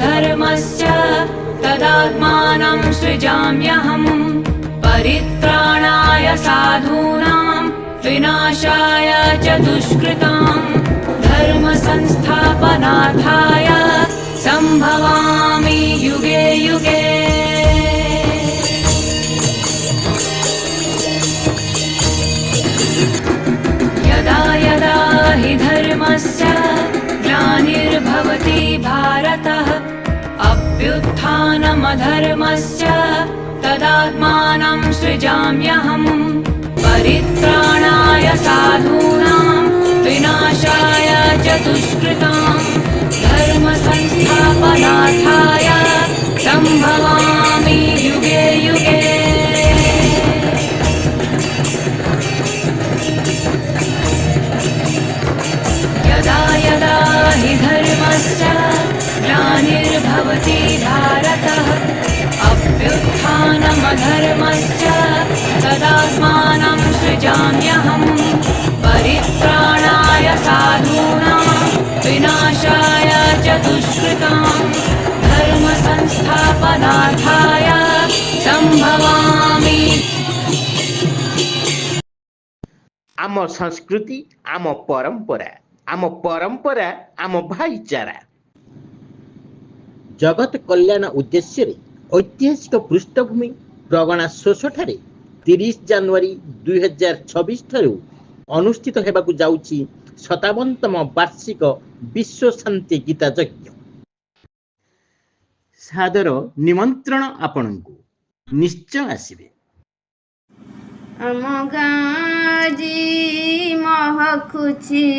धर्मस्य तदात्मानं सृजाम्यहम् परित्राणाय साधूनां विनाशाय च दुष्कृतां धर्म संस्थापनार्थाय सम्भवामि युगे युगे। यदा यदा हि धर्मस्य ग्लानिर्भवति भारत अभ्युत्थानमधर्मस्य तदात्मानं सृजाम्यहम् परित्राणाय साधूनां विनाशाय च दुष्कृतां धर्म संस्थापनार्थाय सम्भवामि युगे युगे। यदा यदा हि धर्मस्य ग्लानिर्भवति भारतः अभ्युत्थानमधर्मस्य तदात्मानं सृजाम्यहम् परित्राणाय साधूनां विनाशाय च दुष्कृतां धर्म संस्थापनार्थाय सम्भवामि। आम संस्कृति आम परंपरा आम भाईचारा जगत कल्याण उद्देश्य ऐतिहासिक पृष्ठभूमि प्रगणा शोषठारे 30 जनवरी 2026 ठारू अनुष्ठित हेबाकु जाउछि 57तम वार्षिक विश्व शांति गीता यज्ञ। सादर निमंत्रण आपनकु निश्चय आसीबे। आम गाजी महकुछि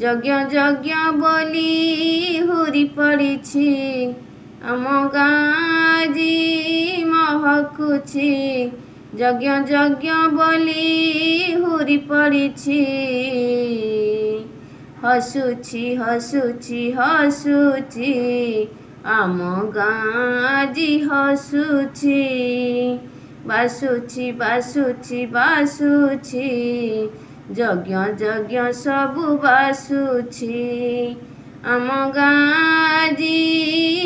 यज्ञ यज्ञ बोली हुरी पड़िछि आम गाजी महकुछि यज्ञ यज्ञ बोली हुरी पड़िछि हसुछि हसुछि हसुछि आम गाजी हसुछि बासुछि बासुछि बासुछि यज्ञ यज्ञ सबु बासुछि आम गाजी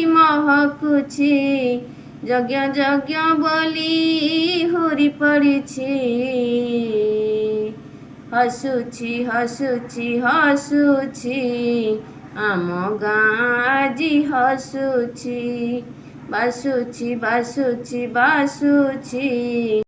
महकुछि यज्ञ यज्ञ बोली हुरी पड़िछि हसुछि हसुछि हसुछि आम गाजी हसुछि बासुछि बासुछि बासुछि।